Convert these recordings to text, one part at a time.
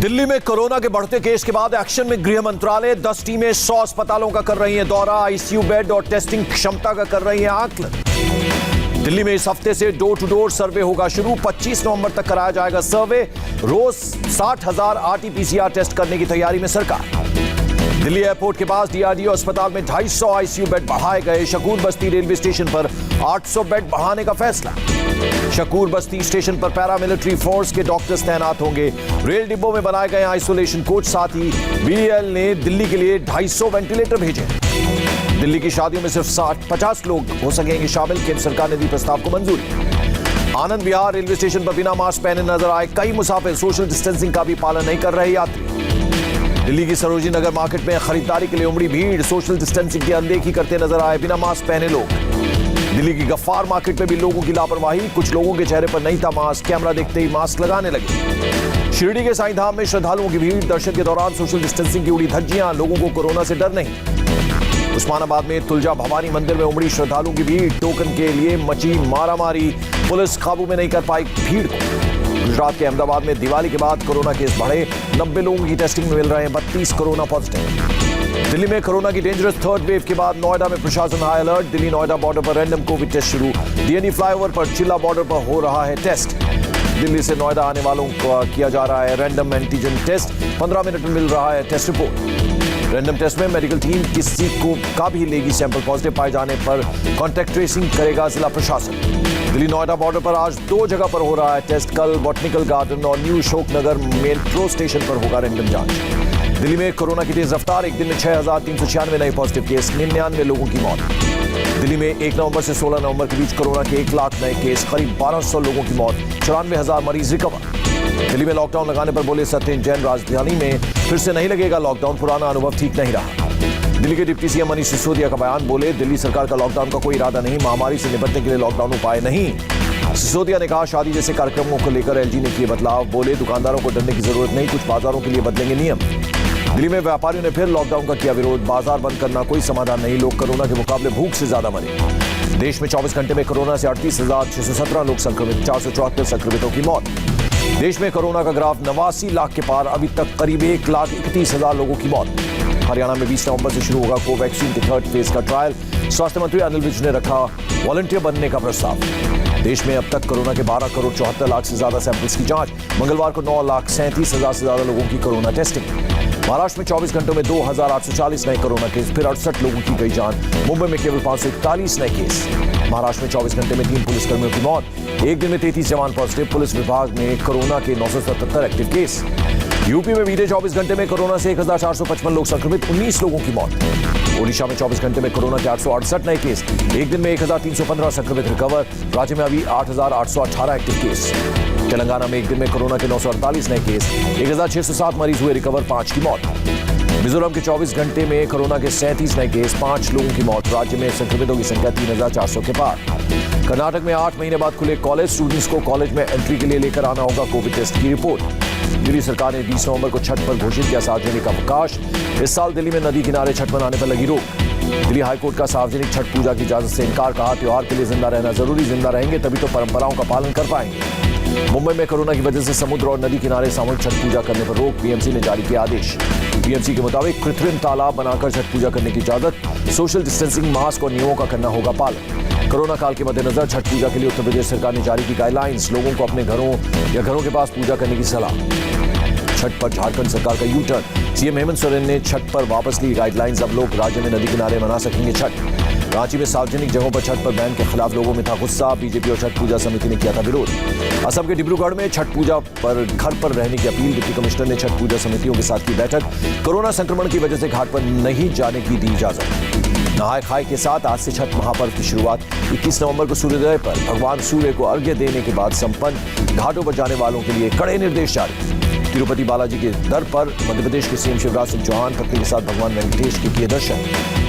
दिल्ली में कोरोना के बढ़ते केस के बाद एक्शन में गृह मंत्रालय 10 टीमें 100 अस्पतालों का कर रही हैं दौरा, आईसीयू बेड और टेस्टिंग क्षमता का कर रही हैं आकलन। दिल्ली में इस हफ्ते से डोर टू डोर सर्वे होगा शुरू, 25 नवंबर तक कराया जाएगा सर्वे। रोज 60,000 आरटी-पीसीआर टेस्ट करने की तैयारी में सरकार। दिल्ली एयरपोर्ट के पास डीआरडीओ अस्पताल में 250 आईसीयू बेड बढ़ाए गए। शकूर बस्ती रेलवे स्टेशन पर 800 बेड बढ़ाने का फैसला। शकूर बस्ती स्टेशन पर पैरामिलिट्री फोर्स के डॉक्टर्स तैनात होंगे। रेल डिब्बों में बनाए गए आइसोलेशन कोच। साथ ही बीडीएल ने दिल्ली के लिए 250 वेंटिलेटर भेजे। दिल्ली की शादियों में सिर्फ 50 लोग हो सकेंगे शामिल, केंद्र सरकार ने दी प्रस्ताव को मंजूरी। आनंद विहार रेलवे स्टेशन पर बिना मास्क पहने नजर आए कई मुसाफिर, सोशल डिस्टेंसिंग का भी पालन नहीं कर रहे यात्री। दिल्ली की सरोजिनी नगर मार्केट में खरीदारी के लिए उमड़ी भीड़, सोशल डिस्टेंसिंग की अनदेखी करते नजर आए बिना मास्क पहने लोग। दिल्ली की गफ्फार मार्केट में भी लोगों की लापरवाही, कुछ लोगों के चेहरे पर नहीं था मास्क, कैमरा देखते ही मास्क लगाने लगे। शिरडी के साईं धाम में श्रद्धालुओं की भीड़, दर्शन के दौरान सोशल डिस्टेंसिंग की उड़ी धज्जियां, लोगों को कोरोना से डर नहीं। उस्मानाबाद में तुलजा भवानी मंदिर में उमड़ी श्रद्धालुओं की भीड़, टोकन के लिए मची मारामारी, पुलिस काबू में नहीं कर पाई भीड़ को। गुजरात के अहमदाबाद में दिवाली के बाद कोरोना केस बढ़े, 90 लोगों की टेस्टिंग में मिल रहे हैं 32 कोरोना पॉजिटिव। दिल्ली में कोरोना की डेंजरस थर्ड वेव के बाद नोएडा में प्रशासन high alert. Delhi Noida border पर रैंडम कोविड टेस्ट शुरू। डीएनई फ्लाईओवर पर चिल्ला बॉर्डर पर हो रहा है टेस्ट। दिल्ली से नोएडा आने वालों को किया जा रहा है रैंडम एंटीजन टेस्ट, 15 मिनट में मिल रहा है टेस्ट रिपोर्ट। रैंडम टेस्ट में मेडिकल टीम किसी को का भी लेगी सैंपल, पॉजिटिव पाए जाने पर कॉन्टैक्ट ट्रेसिंग करेगा जिला प्रशासन। दिल्ली नोएडा बॉर्डर पर आज 2 जगह पर हो रहा है टेस्ट, कल बॉटनिकल गार्डन और न्यू अशोकनगर मेट्रो स्टेशन पर होगा रैंडम जांच। दिल्ली में कोरोना की तेज रफ्तार, एक दिन में 6,396 नए पॉजिटिव केस, 99 लोगों की मौत। दिल्ली में 1 नवंबर से 16 नवंबर के बीच कोरोना के 1 लाख नए केस, करीब 1200 लोगों की मौत, 94,000 मरीज रिकवर। दिल्ली में लॉकडाउन लगाने पर बोले सत्येंद्र जैन, राजधानी में फिर से नहीं लगेगा लॉकडाउन, पुराना अनुभव ठीक नहीं रहा। दिल्ली के डिप्टी सीएम मनीष सिसोदिया का बयान, बोले दिल्ली सरकार का लॉकडाउन का कोई इरादा नहीं, महामारी से निपटने के लिए लॉकडाउन उपाय नहीं। सिसोदिया ने कहा शादी जैसे कार्यक्रमों को लेकर एलजी ने किए बदलाव, बोले दुकानदारों को डरने की जरूरत नहीं, कुछ बाजारों के लिए बदलेंगे नियम। दिल्ली में व्यापारियों ने फिर लॉकडाउन का किया विरोध, बाजार बंद करना कोई समाधान नहीं, लोग कोरोना के मुकाबले भूख से ज्यादा मरे। देश में 24 घंटे में कोरोना से 38,617 लोग संक्रमित, 474 संक्रमितों की मौत। देश में कोरोना का ग्राफ 89 लाख के पार, अभी तक करीब 1,31,000 लोगों की मौत। हरियाणा में 20 नवंबर से शुरू होगा कोवैक्सीन के 3rd फेज का ट्रायल, स्वास्थ्य मंत्री अनिल विज ने रखा वॉलंटियर बनने का प्रस्ताव। देश में अब तक कोरोना के 12 करोड़ 74 लाख से ज्यादा सैंपल्स की जांच, मंगलवार को 9,37,000 से ज्यादा लोगों की कोरोना टेस्टिंग। महाराष्ट्र में 24 घंटों में 2,840 नए कोरोना केस, फिर 68 लोगों की गई जान। मुंबई में केवल 541 नए केस। महाराष्ट्र में 24 घंटे में 3 पुलिसकर्मियों की मौत, एक दिन में 33 जवान पॉजिटिव। पुलिस विभाग में कोरोना के 977 एक्टिव केस। यूपी में बीते 24 घंटे में कोरोना से 1,455 लोग संक्रमित, 19 लोगों की मौत। ओडिशा में 24 घंटे में कोरोना के 868 नए केस, एक दिन में 1,315 संक्रमित रिकवर। राज्य में अभी 8,818 एक्टिव केस। तेलंगाना में एक दिन में कोरोना के 948 नए केस, 1,607 मरीज हुए रिकवर, 5 की मौत। मिजोरम के 24 घंटे में कोरोना के 37 नए केस, 5 लोगों की मौत। राज्य में संक्रमितों की संख्या 3,400 के पार। कर्नाटक में 8 महीने बाद खुले कॉलेज, स्टूडेंट्स को कॉलेज में एंट्री के लिए लेकर आना होगा कोविड टेस्ट की रिपोर्ट। दिल्ली सरकार ने 20 नवंबर को छठ पर घोषित किया सार्वजनिक अवकाश। इस साल दिल्ली में नदी किनारे छठ मनाने पर लगी रोक। दिल्ली हाईकोर्ट का सार्वजनिक छठ पूजा की इजाजत से इनकार, कहा त्योहार के लिए जिंदा रहना जरूरी, जिंदा रहेंगे तभी तो परंपराओं का पालन कर पाएंगे। मुंबई में कोरोना की वजह से समुद्र और नदी किनारे सामूहिक छठ पूजा करने पर रोक, बीएमसी ने जारी किया आदेश। बीएमसी के मुताबिक कृत्रिम तालाब बनाकर छठ पूजा करने की इजाजत, सोशल डिस्टेंसिंग, मास्क और नियमों का करना होगा पालन। कोरोना काल के मद्देनजर छठ पूजा के लिए उत्तर प्रदेश सरकार ने जारी की गाइडलाइंस, लोगों को अपने घरों या घरों के पास पूजा करने की सलाह। छठ पर झारखंड सरकार का U turn, CM Hemant Soren ने छठ पर वापस ली गाइडलाइंस, अब लोग राज्य में नदी किनारे मना सकेंगे छठ। रांची में सार्वजनिक जगहों पर छठ पर बैन के खिलाफ लोगों में था गुस्सा, बीजेपी और छठ पूजा समिति ने किया था विरोध। असम के डिब्रूगढ़ में छठ पूजा पर घर पर रहने की अपील, डिप्टी कमिश्नर ने छठ पूजा समितियों के साथ की बैठक, कोरोना संक्रमण की वजह से घाट पर नहीं जाने की दी इजाजत। नहाय खाए के साथ आज से छठ महापर्व की शुरुआत, 21 नवंबर को सूर्योदय पर भगवान सूर्य को अर्घ्य देने के बाद संपन्न, घाटों पर जाने वालों के लिए कड़े निर्देश जारी। तिरुपति बालाजी के दर पर मध्य प्रदेश के सीएम शिवराज सिंह चौहान पत्नी के साथ भगवान वेंकटेश के किए दर्शन।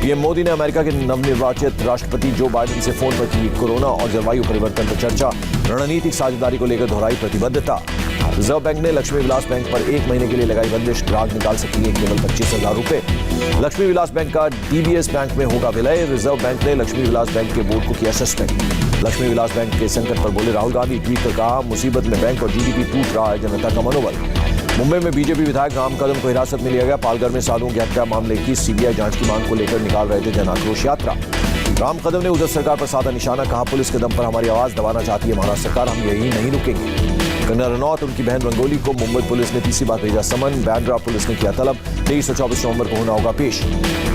पीएम मोदी ने अमेरिका के नवनिर्वाचित राष्ट्रपति जो बाइडेन से फोन पर की कोरोना और जलवायु परिवर्तन पर चर्चा, रणनीतिक साझेदारी को लेकर दोहराई प्रतिबद्धता। रिजर्व बैंक ने लक्ष्मी विलास बैंक पर 1 महीने के लिए लगाई बंदिश, ग्राहक निकाल सकेंगे केवल 25,000 रुपए। लक्ष्मी विलास बैंक का डीबीएस बैंक में होगा विलय, रिजर्व बैंक ने लक्ष्मी विलास बैंक के बोर्ड को किया सस्पेंड। लक्ष्मी विलास बैंक के संकट पर बोले राहुल गांधी, ट्वीट कर कहा मुसीबत में बैंक और जीडीपी टूट रहा है जनता का मनोबल। मुंबई में बीजेपी विधायक राम कदम को हिरासत में लिया गया। पालघर में साधुओं की हत्या मामले की सीबीआई जांच की मांग को लेकर निकाल रहे थे जन आक्रोश यात्रा। राम कदम ने उधर सरकार पर साधा निशाना, कहा पुलिस के दम पर हमारी आवाज दबाना चाहती है महाराष्ट्र सरकार, हम यही नहीं रुकेंगे। कंगना रनौत उनकी बहन रंगोली को मुंबई पुलिस ने तीसरी बार भेजा समन। बैंड्रा पुलिस ने किया तलब, 23 और 24 नवंबर को होना होगा पेश।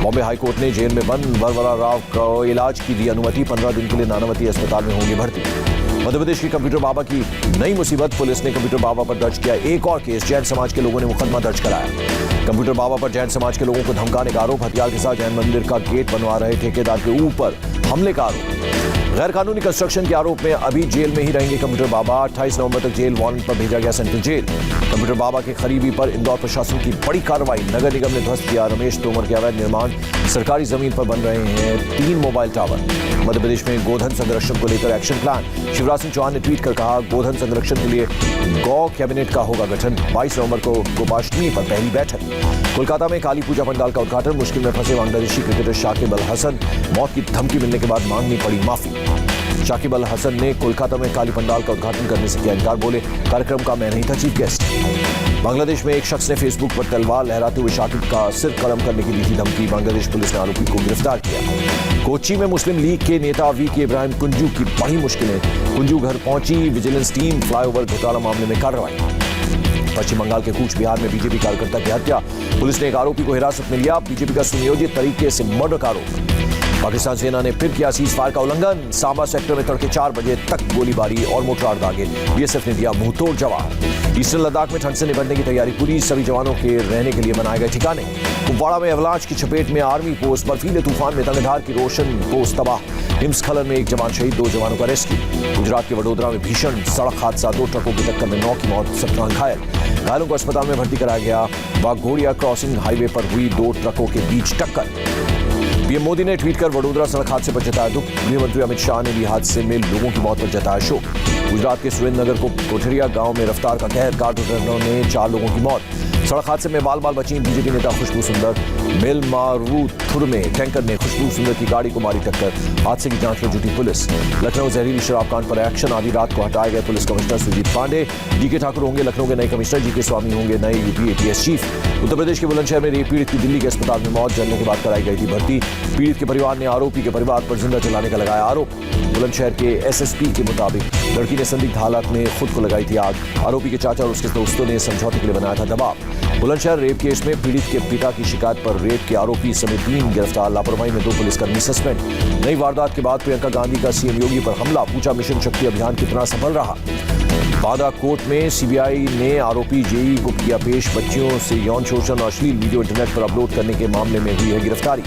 बॉम्बे हाईकोर्ट ने जेल में बंद वरवरा राव को इलाज की दी अनुमति, 15 दिन के लिए नानावती अस्पताल में होंगे भर्ती। मध्य प्रदेश की कंप्यूटर बाबा की नई मुसीबत, पुलिस ने कंप्यूटर बाबा पर दर्ज किया एक और केस। जैन समाज के लोगों ने मुकदमा दर्ज कराया। कंप्यूटर बाबा पर जैन समाज के लोगों को धमकाने का आरोप, हथियार के साथ जैन मंदिर का गेट बनवा रहे ठेकेदार के ऊपर हमले का आरोप। गैर कानूनी कंस्ट्रक्शन के आरोप में अभी जेल में ही रहेंगे कंप्यूटर बाबा। 28 नवंबर तक जेल वारंट पर भेजा गया सेंट्रल जेल। कंप्यूटर बाबा के करीबी पर इंदौर प्रशासन की बड़ी कार्रवाई, नगर निगम ने ध्वस्त किया रमेश तोमर के अवैध निर्माण। सरकारी जमीन पर बन रहे हैं 3 मोबाइल टावर। मध्य प्रदेश में गोधन संरक्षण को लेकर एक्शन प्लान, शिवराज सिंह चौहान ने ट्वीट कर कहा गोधन संरक्षण के लिए गौ कैबिनेट का होगा गठन। 22 नवंबर को गोपाष्टमी पर पहली बैठक। कोलकाता में काली पूजा पंडाल का उद्घाटन, मुश्किल में फंसे बांग्लादेशी क्रिकेटर शाकिब अल हसन, मौत की धमकी मिलने के बाद मांगनी पड़ी माफी। शाकिब अल हसन ने कोलकाता में काली पंडाल का उद्घाटन करने से किया इनकार, बोले कार्यक्रम का मैं नहीं था चीफ गेस्ट। बांग्लादेश में एक शख्स ने फेसबुक पर तलवार लहराते हुए शाकिब का सिर कलम करने की दी थी धमकी, बांग्लादेश पुलिस ने आरोपी को गिरफ्तार किया। कोच्चि में मुस्लिम लीग के नेता वीके इब्राहिम कुंजू की बड़ी मुश्किलें, कुंजू घर पहुंची विजिलेंस टीम, फ्लाईओवर घोटाला मामले में कार्रवाई। पश्चिम बंगाल के कूच बिहार में बीजेपी कार्यकर्ता की हत्या, पुलिस ने एक आरोपी को हिरासत में लिया। बीजेपी का सुनियोजित तरीके से मर्डर का आरोप। पाकिस्तान सेना ने फिर किया सीज फायर का उल्लंघन, सांबा सेक्टर में तड़के 4 बजे तक गोलीबारी और मोर्टार दागे, बीएसएफ ने दिया मुंहतोड़ जवाब। ईस्टर्न लद्दाख में ठंड से निपटने की तैयारी पूरी, सभी जवानों के रहने के लिए बनाए गए ठिकाने। कुपवाड़ा में अवलांच की चपेट में आर्मी पोस्ट, बर्फीले तूफान में तंगधार की रोशन पोस्ट तबाह, हिमस्खलन में एक जवान शहीद, 2 जवानों का रेस्क्यू। गुजरात के वडोदरा में भीषण सड़क हादसा, 2 ट्रकों की टक्कर में 9 की मौत, 17 घायल। घायलों को अस्पताल में भर्ती कराया गया। वाघोड़िया क्रॉसिंग हाईवे पर हुई 2 ट्रकों के बीच टक्कर। पीएम मोदी ने ट्वीट कर वडोदरा सड़क हादसे पर जताया दुख। गृह मंत्री अमित शाह ने भी हादसे में लोगों की मौत पर जताया शोक। गुजरात के सुरेंद्रनगर को कोठरिया गांव में रफ्तार का कहर, कार दुर्घटना में 4 लोगों की मौत। सड़क हादसे में बाल बाल बची बीजेपी नेता खुशबू सुंदर। मेलमारूथुर में टैंकर ने खुशबू सुंदर की गाड़ी को मारी टक्कर, हादसे की जांच में जुटी पुलिस। लखनऊ जहरीली शराब कांड पर एक्शन, आधी रात को हटाए गए police commissioner Sujit Pandey. DK Thakur होंगे लखनऊ के नए कमिश्नर, जीके स्वामी होंगे नए UP ATS chief. Uttar Pradesh के बुलंदशहर में रेप पीड़ित की दिल्ली के अस्पताल में मौत, जलने के बाद कराई गई थी भर्ती। पीड़ित के परिवार ने आरोपी के परिवार पर जिंदा जलाने का लगाया आरोप। बुलंदशहर के एसएसपी के मुताबिक लड़की ने संदिग्ध हालात में खुद को लगाई थी आग। आरोपी के चाचा और उसके दोस्तों ने समझौते के लिए बनाया था दबाव। बुलंदशहर रेप केस में पीड़ित के पिता की शिकायत पर रेप के आरोपी समेत 3 गिरफ्तार, लापरवाही में 2 पुलिसकर्मी सस्पेंड। नई वारदात के बाद प्रियंका गांधी का सीएम योगी पर हमला, पूछा मिशन शक्ति अभियान कितना सफल रहा। बांदा कोर्ट में सीबीआई ने आरोपी जेई को किया पेश, बच्चियों से यौन शोषण और अश्लील वीडियो इंटरनेट पर अपलोड करने के मामले में हुई है गिरफ्तारी।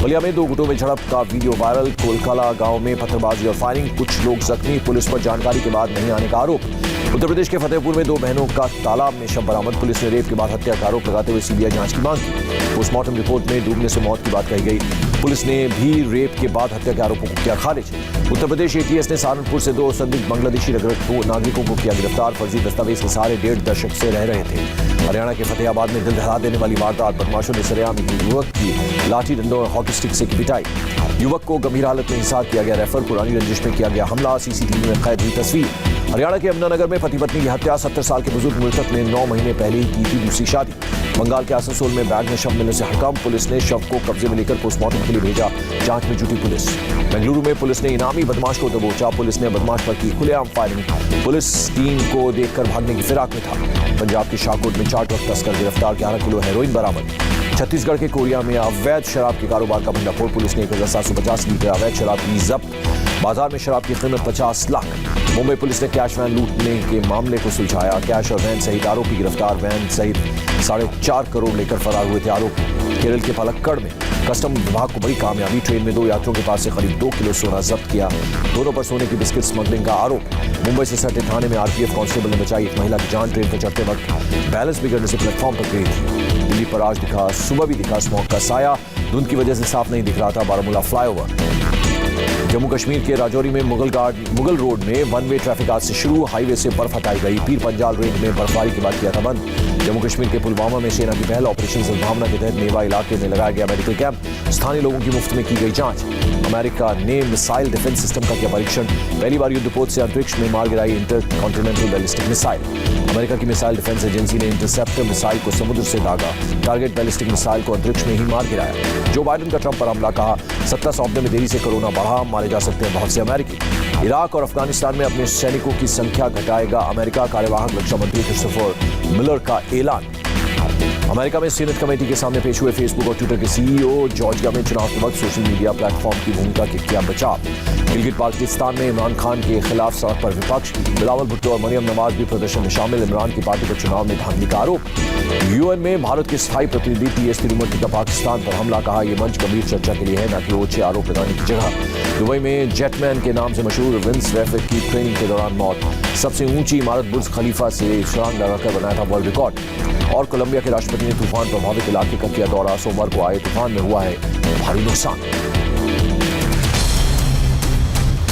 बलिया में 2 गुटों में झड़प का वीडियो वायरल, कोलकाला गांव में पत्थरबाजी और फायरिंग, कुछ लोग जख्मी, पुलिस पर जानकारी के बाद नहीं आने का आरोप। उत्तर प्रदेश के फतेहपुर में 2 बहनों का तालाब में शव बरामद, पुलिस ने रेप के बाद हत्या का आरोप लगाते हुए सीबीआई जांच की मांग की। पोस्टमार्टम रिपोर्ट में डूबने से मौत की बात कही गई, पुलिस ने भी रेप के बाद हत्या के आरोपों को किया खारिज। उत्तर प्रदेश एटीएस ने सहारनपुर से 2 संदिग्ध बांग्लादेशी नागरिकों को किया गिरफ्तार, फर्जी दस्तावेज के सहारे 1.5 दशक से रह रहे थे। हरियाणा के फतेहाबाद में दिल दहला देने वाली वारदात, बदमाशों ने सरेआम युवक की लाठी डंडों और हॉकी स्टिक से की पिटाई। युवक को गंभीर हालत में हिसार किया गया रेफर, पुरानी रंजिश में किया गया हमला, सीसीटीवी में कैद हुई तस्वीर। हरियाणा के यमुनानगर में पति पत्नी की हत्या, 70 साल के बुजुर्ग मृतक ने 9 महीने पहले ही की थी दूसरी शादी। बंगाल के आसनसोल में बैग में शव मिलने से हड़कंप, पुलिस ने शव को कब्जे में लेकर पोस्टमार्टम के लिए भेजा, जांच में जुटी पुलिस। बेंगलुरु में पुलिस ने इनामी बदमाश को दबोचा, पुलिस ने बदमाश पर की खुलेआम फायरिंग, पुलिस टीम को देखकर भागने की फिराक में था। पंजाब के शाहकोट में 4 ट्रक तस्कर गिरफ्तार, 11 किलो हेरोइन बरामद। छत्तीसगढ़ के कोरिया में अवैध शराब के कारोबार का भंडाफोड़, पुलिस ने 1750 लीटर अवैध शराब की जब्त, बाजार में शराब की कीमत 50 लाख। मुंबई पुलिस ने कैश वैन लूटने के मामले को सुलझाया, कैश और वैन सहित आरोपी गिरफ्तार, वैन सहित 4.5 करोड़ लेकर फरार हुए थे आरोपी। केरल के पलक्कड़ में कस्टम विभाग को बड़ी कामयाबी, ट्रेन में 2 यात्रियों के पास से करीब 2 किलो सोना जब्त किया, दोनों पर सोने की बिस्किट स्मगलिंग का आरोप। मुंबई से सटे थाने में आरपीएफ कांस्टेबल ने बचाई एक महिला की जान, ट्रेन पर चढ़ते वक्त बैलेंस बिगड़ने से प्लेटफॉर्म पर गिरी थी। दिल्ली पर आज दिखा, सुबह भी दिखा स्मॉग का साया, धुंध की वजह से साफ नहीं दिख रहा था बारामूला फ्लाईओवर। जम्मू कश्मीर के राजौरी में मुगल रोड में 1 वे ट्रैफिक आज से शुरू, हाईवे से बर्फ हटाई गई, पीर पंजाल रेंज में बर्फबारी के बाद किया था बंद। जम्मू कश्मीर के पुलवामा में सेना की पहल, ऑपरेशन सद्भावना के तहत नेवा इलाके में लगाया गया मेडिकल कैंप, स्थानीय लोगों की मुफ्त में की गई जांच। अमेरिका ने मिसाइल डिफेंस सिस्टम का किया परीक्षण, पहली बार युद्धपोत से अंतरिक्ष में मार गिराई inter continental ballistic missile. America की मिसाइल डिफेंस एजेंसी ने इंटरसेप्टर मिसाइल को समुद्र से दागा। टारगेट बैलिस्टिक मिसाइल को अंतरिक्ष में ही मार गिराया। जो बाइडेन का ट्रंप पर हमला, कहा सत्ता सौंपने में देरी से कोरोना बढ़ा, मारे जा सकते हैं बहुत से अमेरिकी। इराक और अफगानिस्तान में अपने सैनिकों की संख्या घटाएगा अमेरिका, कार्यवाहक रक्षा मंत्री क्रिस्टोफर मिलर का ऐलान। अमेरिका में सीनेट कमेटी के सामने पेश हुए फेसबुक और ट्विटर के सीईओ। जॉर्जिया में चुनाव के वक्त सोशल मीडिया प्लेटफॉर्म की भूमिका के किया बचाव। गिलगित बाल्टिस्तान में इमरान खान के खिलाफ सड़क पर विपक्ष। बिलावल भुट्टो और मरियम नवाज भी प्रदर्शन में शामिल। इमरान की पार्टी पर चुनाव में धांधली का आरोप। यूएन में भारत के स्थायी प्रतिनिधि टीएस तिरुमूर्ति का पाकिस्तान पर हमला, कहा यह मंच गंभीर चर्चा के लिए है, न कि ओछे आरोप लगाने की जगह। दुबई में जेटमैन के नाम से मशहूर विंस रेफिक की ट्रेनिंग के दौरान मौत। सबसे ऊंची इमारत बुर्ज खलीफा से छलांग लगाकर बनाया था वर्ल्ड रिकॉर्ड। और कोलंबिया के राष्ट्रपति ने तूफान प्रभावित इलाके का किया दौरा। सोमवार को आए तूफान में हुआ है भारी नुकसान।